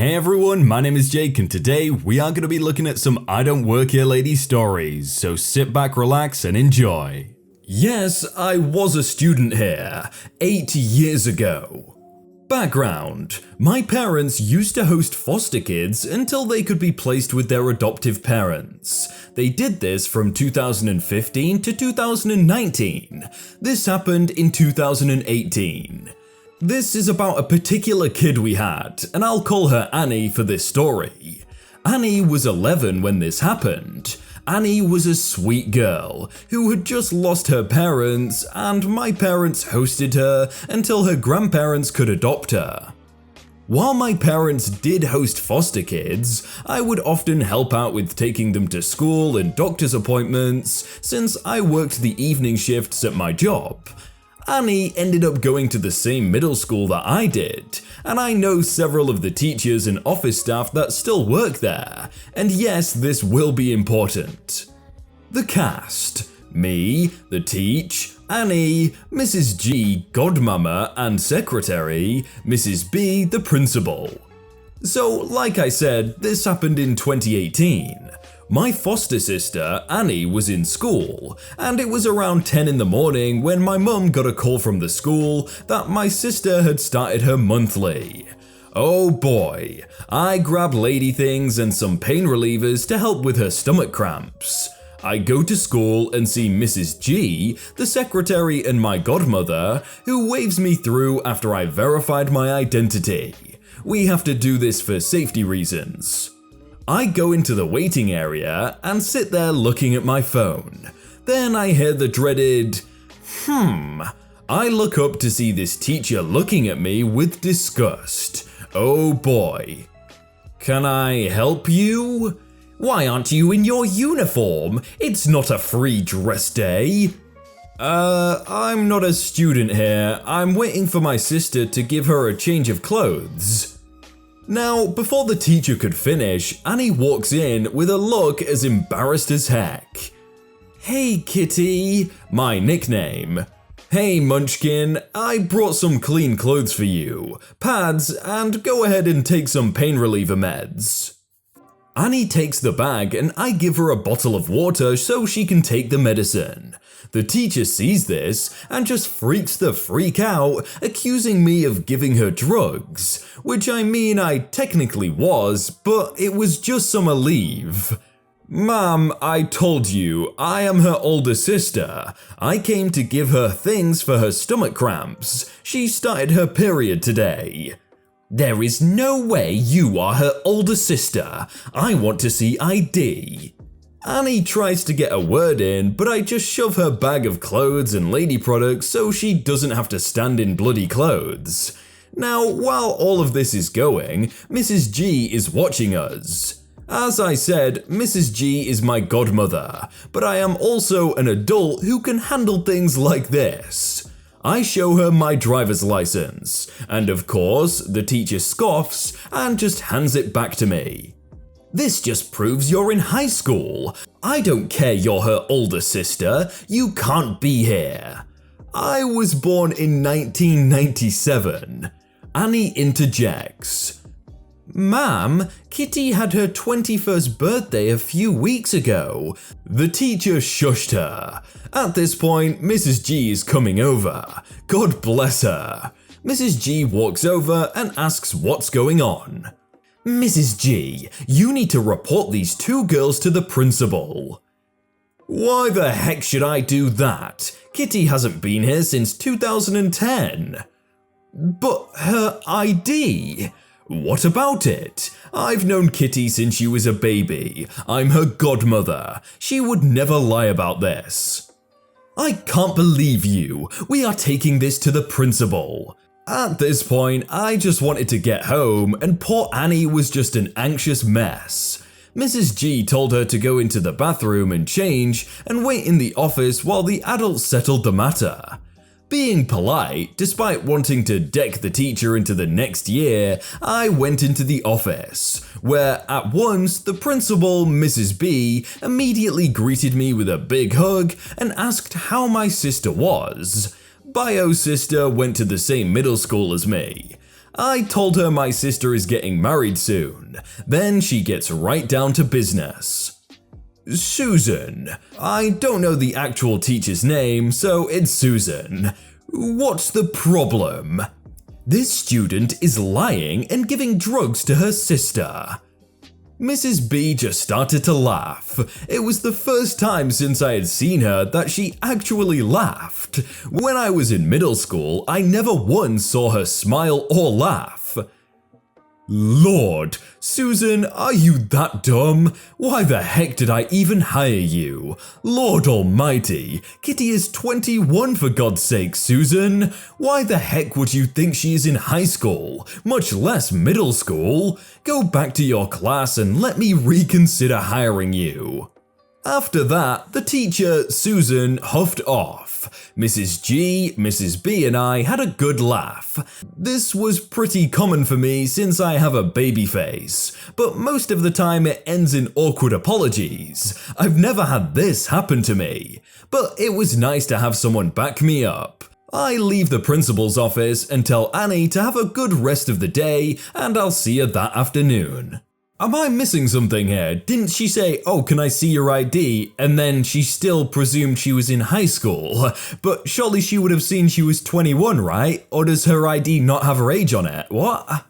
Hey everyone, my name is Jake and today we are going to be looking at some I Don't Work Here Lady stories, so sit back, relax and enjoy. Yes, I was a student here, 8 years ago. Background: my parents used to host foster kids until they could be placed with their adoptive parents. They did this from 2015 to 2019. This happened in 2018. This is about a particular kid we had, and I'll call her Annie for this story. Annie was 11 when this happened. Annie was a sweet girl who had just lost her parents, and my parents hosted her until her grandparents could adopt her. While my parents did host foster kids, I would often help out with taking them to school and doctor's appointments since I worked the evening shifts at my job. Annie ended up going to the same middle school that I did, and I know several of the teachers and office staff that still work there, and yes, this will be important. The cast: me, the teach, Annie, Mrs. G, godmama and secretary, Mrs. B, the principal. So, like I said, this happened in 2018. My foster sister, Annie, was in school, and it was around 10 in the morning when my mum got a call from the school that my sister had started her monthly. Oh boy, I grab lady things and some pain relievers to help with her stomach cramps. I go to school and see Mrs. G, the secretary and my godmother, who waves me through after I verified my identity. We have to do this for safety reasons. I go into the waiting area and sit there looking at my phone. Then I hear the dreaded, I look up to see this teacher looking at me with disgust. Oh boy. Can I help you? Why aren't you in your uniform? It's not a free dress day. I'm not a student here. I'm waiting for my sister to give her a change of clothes. Now, before the teacher could finish, Annie walks in with a look as embarrassed as heck. Hey Kitty, my nickname. Hey Munchkin, I brought some clean clothes for you, pads, and go ahead and take some pain reliever meds. Annie takes the bag and I give her a bottle of water so she can take the medicine. The teacher sees this and just freaks the freak out, accusing me of giving her drugs, which I mean I technically was, but it was just some Aleve. Ma'am, I told you, I am her older sister. I came to give her things for her stomach cramps. She started her period today. There is no way you are her older sister. I want to see ID. Annie tries to get a word in, but I just shove her bag of clothes and lady products so she doesn't have to stand in bloody clothes. Now, while all of this is going, Mrs. G is watching us. As I said, Mrs. G is my godmother, but I am also an adult who can handle things like this. I show her my driver's license, and of course, the teacher scoffs and just hands it back to me. This just proves you're in high school. I don't care you're her older sister, you can't be here. I was born in 1997. Annie interjects. Ma'am, Kitty had her 21st birthday a few weeks ago. The teacher shushed her. At this point, Mrs. G is coming over. God bless her. Mrs. G walks over and asks what's going on. Mrs. G, you need to report these two girls to the principal. Why the heck should I do that? Kitty hasn't been here since 2010. But her ID? What about it? I've known Kitty since she was a baby. I'm her godmother. She would never lie about this. I can't believe you. We are taking this to the principal. At this point, I just wanted to get home, and poor Annie was just an anxious mess. Mrs. G told her to go into the bathroom and change and wait in the office while the adults settled the matter. Being polite, despite wanting to deck the teacher into the next year, I went into the office, where at once the principal, Mrs. B, immediately greeted me with a big hug and asked how my sister was. Bio sister went to the same middle school as me. I told her my sister is getting married soon. Then she gets right down to business. Susan. I don't know the actual teacher's name, so it's Susan. What's the problem? This student is lying and giving drugs to her sister. Mrs. B just started to laugh. It was the first time since I had seen her that she actually laughed. When I was in middle school, I never once saw her smile or laugh. Lord, Susan, are you that dumb? Why the heck did I even hire you? Lord almighty, Kitty is 21 for God's sake, Susan. Why the heck would you think she is in high school, much less middle school? Go back to your class and let me reconsider hiring you. After that, the teacher, Susan, huffed off. Mrs. G, Mrs. B and I had a good laugh. This was pretty common for me since I have a baby face, but most of the time it ends in awkward apologies. I've never had this happen to me, but it was nice to have someone back me up. I leave the principal's office and tell Annie to have a good rest of the day, and I'll see her that afternoon. Am I missing something here? Didn't she say, "Oh, can I see your ID?" and then she still presumed she was in high school? But surely she would have seen she was 21, right? Or does her ID not have her age on it? What?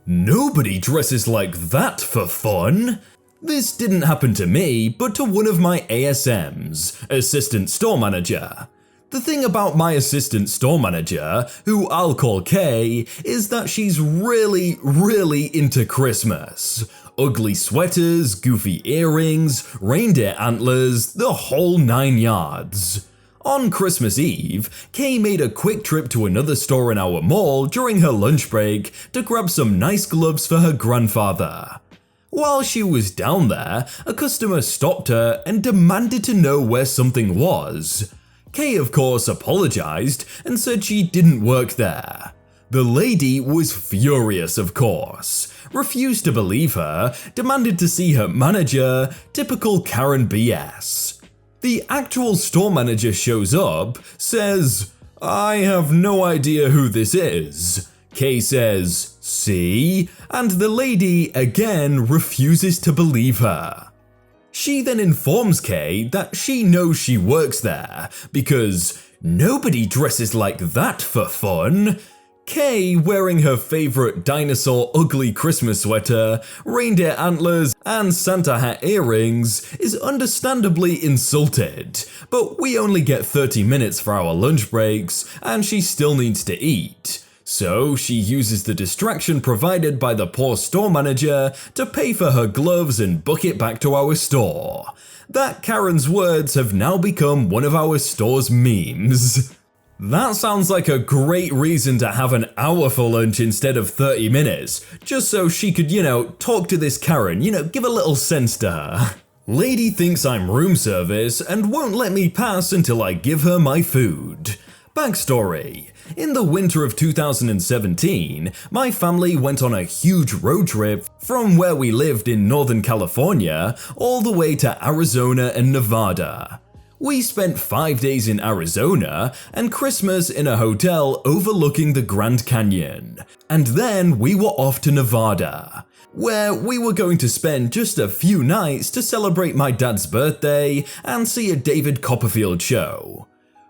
Nobody dresses like that for fun. This didn't happen to me, but to one of my ASMs, assistant store manager. The thing about my assistant store manager, who I'll call Kay, is that she's really into Christmas. Ugly sweaters, goofy earrings, reindeer antlers, the whole 9 yards. On Christmas Eve, Kay made a quick trip to another store in our mall during her lunch break to grab some nice gloves for her grandfather. While she was down there, a customer stopped her and demanded to know where something was. Kay, of course, apologized and said she didn't work there. The lady was furious, of course, refused to believe her, demanded to see her manager, typical Karen BS. The actual store manager shows up, says, "I have no idea who this is." Kay says, "See?" and the lady again refuses to believe her. She then informs Kay that she knows she works there, because nobody dresses like that for fun. Kay, wearing her favorite dinosaur ugly Christmas sweater, reindeer antlers, and Santa hat earrings, is understandably insulted, but we only get 30 minutes for our lunch breaks, and she still needs to eat. So she uses the distraction provided by the poor store manager to pay for her gloves and book it back to our store. That Karen's words have now become one of our store's memes. That sounds like a great reason to have an hour for lunch instead of 30 minutes, just so she could, talk to this Karen, give a little sense to her. Lady thinks I'm room service and won't let me pass until I give her my food. Backstory. In the winter of 2017, my family went on a huge road trip from where we lived in Northern California all the way to Arizona and Nevada. We spent 5 days in Arizona and Christmas in a hotel overlooking the Grand Canyon. And then we were off to Nevada, where we were going to spend just a few nights to celebrate my dad's birthday and see a David Copperfield show.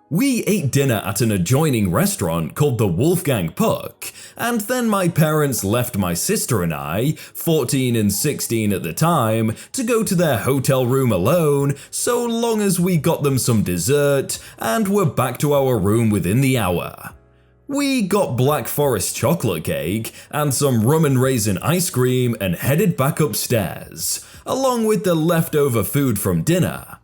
We ate dinner at an adjoining restaurant called the Wolfgang Puck, and then my parents left my sister and I, 14 and 16 at the time, to go to their hotel room alone so long as we got them some dessert and were back to our room within the hour. We got Black Forest chocolate cake and some rum and raisin ice cream and headed back upstairs, along with the leftover food from dinner.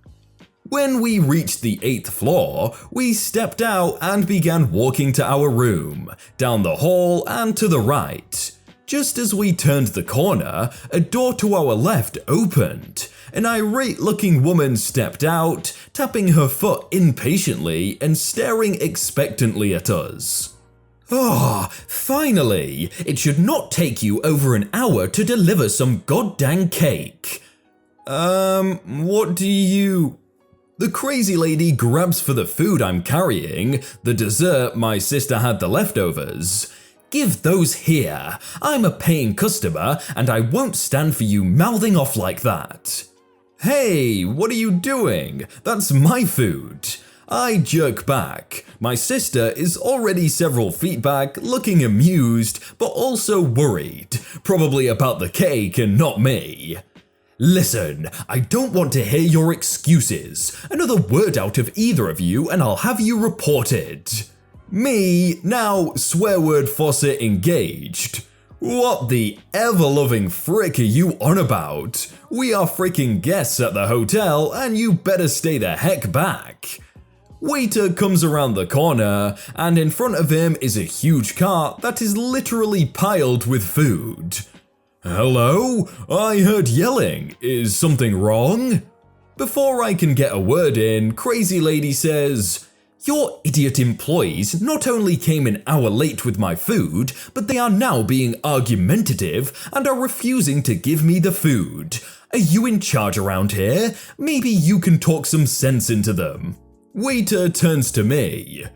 When we reached the 8th floor, we stepped out and began walking to our room, down the hall and to the right. Just as we turned the corner, a door to our left opened. An irate-looking woman stepped out, tapping her foot impatiently and staring expectantly at us. "Oh, finally! It should not take you over an hour to deliver some goddamn cake." What do you... The crazy lady grabs for the food I'm carrying, the dessert my sister had the leftovers. Give those here. I'm a paying customer and I won't stand for you mouthing off like that. Hey, what are you doing? That's my food. I jerk back. My sister is already several feet back, looking amused, but also worried. Probably about the cake and not me. Listen, I don't want to hear your excuses. Another word out of either of you and I'll have you reported. Me, now swear word faucet engaged. What the ever-loving frick are you on about? We are freaking guests at the hotel and you better stay the heck back. Waiter comes around the corner and in front of him is a huge cart that is literally piled with food. Hello? I heard yelling. Is something wrong? Before I can get a word in, Crazy Lady says, "Your idiot employees not only came an hour late with my food, but they are now being argumentative and are refusing to give me the food. Are you in charge around here? Maybe you can talk some sense into them." Waiter turns to me.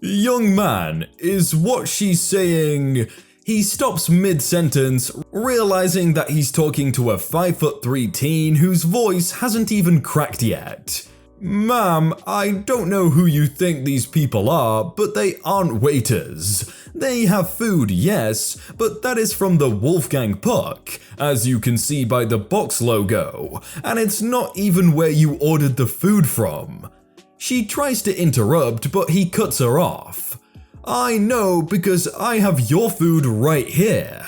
"Young man, is what she's saying..." He stops mid-sentence, realizing that he's talking to a 5'3" teen whose voice hasn't even cracked yet. "Ma'am, I don't know who you think these people are, but they aren't waiters. They have food, yes, but that is from the Wolfgang Puck, as you can see by the box logo, and it's not even where you ordered the food from." She tries to interrupt, but he cuts her off. "I know because I have your food right here."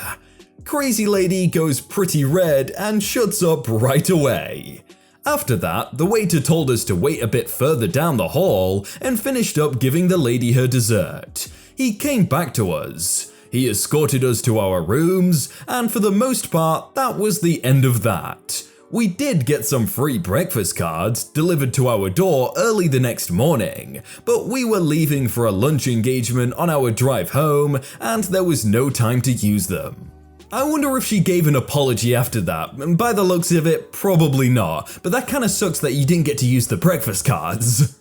Crazy Lady goes pretty red and shuts up right away. After that, the waiter told us to wait a bit further down the hall and finished up giving the lady her dessert. He came back to us. He escorted us to our rooms, and for the most part, that was the end of that. We did get some free breakfast cards delivered to our door early the next morning, but we were leaving for a lunch engagement on our drive home and there was no time to use them. I wonder if she gave an apology after that, and by the looks of it, probably not, but that kinda sucks that you didn't get to use the breakfast cards.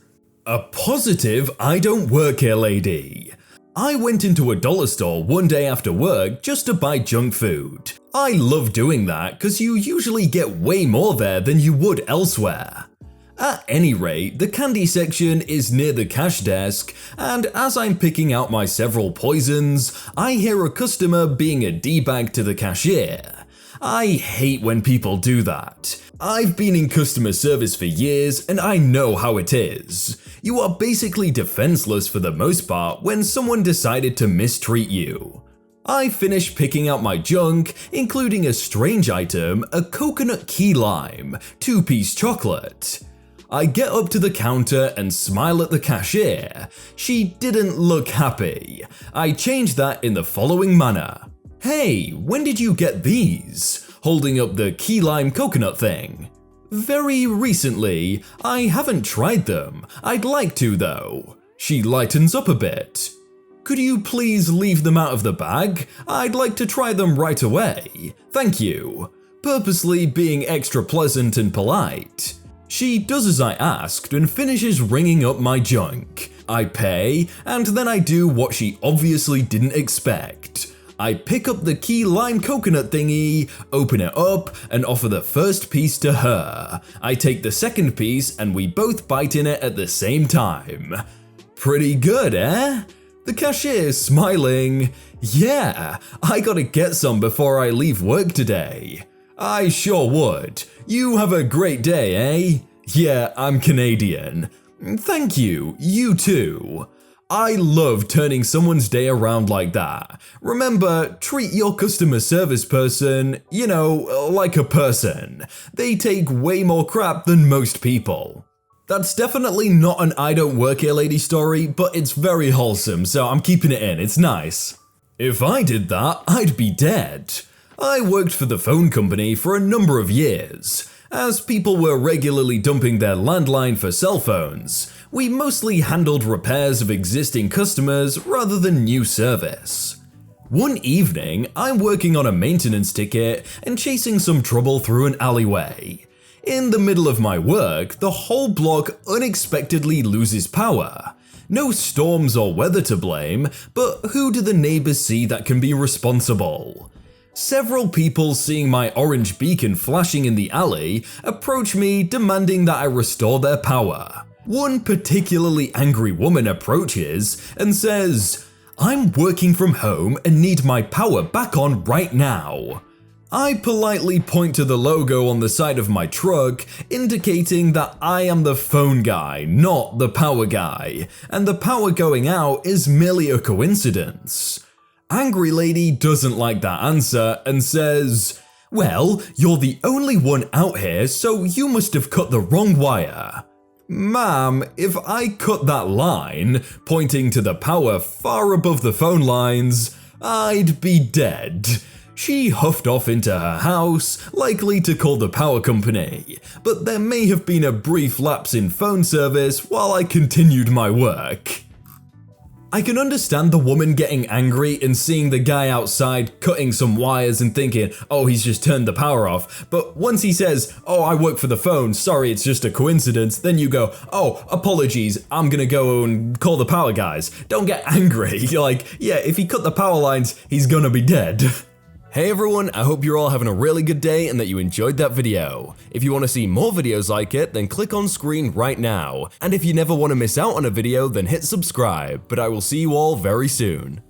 A positive I don't work here lady. I went into a dollar store one day after work just to buy junk food. I love doing that because you usually get way more there than you would elsewhere. At any rate, the candy section is near the cash desk, and as I'm picking out my several poisons, I hear a customer being a D-bag to the cashier. I hate when people do that. I've been in customer service for years and I know how it is. You are basically defenseless for the most part when someone decided to mistreat you. I finished picking out my junk, including a strange item, a coconut key lime, 2-piece chocolate. I get up to the counter and smile at the cashier. She didn't look happy. I changed that in the following manner. "Hey, when did you get these?" Holding up the key lime coconut thing. "Very recently. I haven't tried them. I'd like to though." She lightens up a bit. "Could you please leave them out of the bag? I'd like to try them right away. Thank you." Purposely being extra pleasant and polite. She does as I asked and finishes ringing up my junk. I pay, and then I do what she obviously didn't expect. I pick up the key lime coconut thingy, open it up, and offer the first piece to her. I take the second piece and we both bite in it at the same time. Pretty good, eh? The cashier's smiling. "Yeah, I gotta get some before I leave work today." "I sure would. You have a great day, eh?" "Yeah, I'm Canadian." "Thank you, you too." I love turning someone's day around like that. Remember, treat your customer service person, like a person. They take way more crap than most people. That's definitely not an I don't work here lady story, but it's very wholesome, so I'm keeping it in, it's nice. If I did that, I'd be dead. I worked for the phone company for a number of years. As people were regularly dumping their landline for cell phones, we mostly handled repairs of existing customers rather than new service. One evening, I'm working on a maintenance ticket and chasing some trouble through an alleyway. In the middle of my work, the whole block unexpectedly loses power. No storms or weather to blame, but who do the neighbors see that can be responsible? Several people seeing my orange beacon flashing in the alley approach me demanding that I restore their power. One particularly angry woman approaches and says, "I'm working from home and need my power back on right now." I politely point to the logo on the side of my truck, indicating that I am the phone guy, not the power guy, and the power going out is merely a coincidence. Angry Lady doesn't like that answer and says, "Well, you're the only one out here, so you must have cut the wrong wire." Ma'am, if I cut that line, pointing to the power far above the phone lines, I'd be dead. She huffed off into her house, likely to call the power company, but there may have been a brief lapse in phone service while I continued my work. I can understand the woman getting angry and seeing the guy outside cutting some wires and thinking, oh, he's just turned the power off. But once he says, oh, I work for the phone, sorry, it's just a coincidence, then you go, oh, apologies, I'm gonna go and call the power guys. Don't get angry. You're like, yeah, if he cut the power lines, he's gonna be dead. Hey everyone, I hope you're all having a really good day and that you enjoyed that video. If you want to see more videos like it, then click on screen right now. And if you never want to miss out on a video, then hit subscribe. But I will see you all very soon.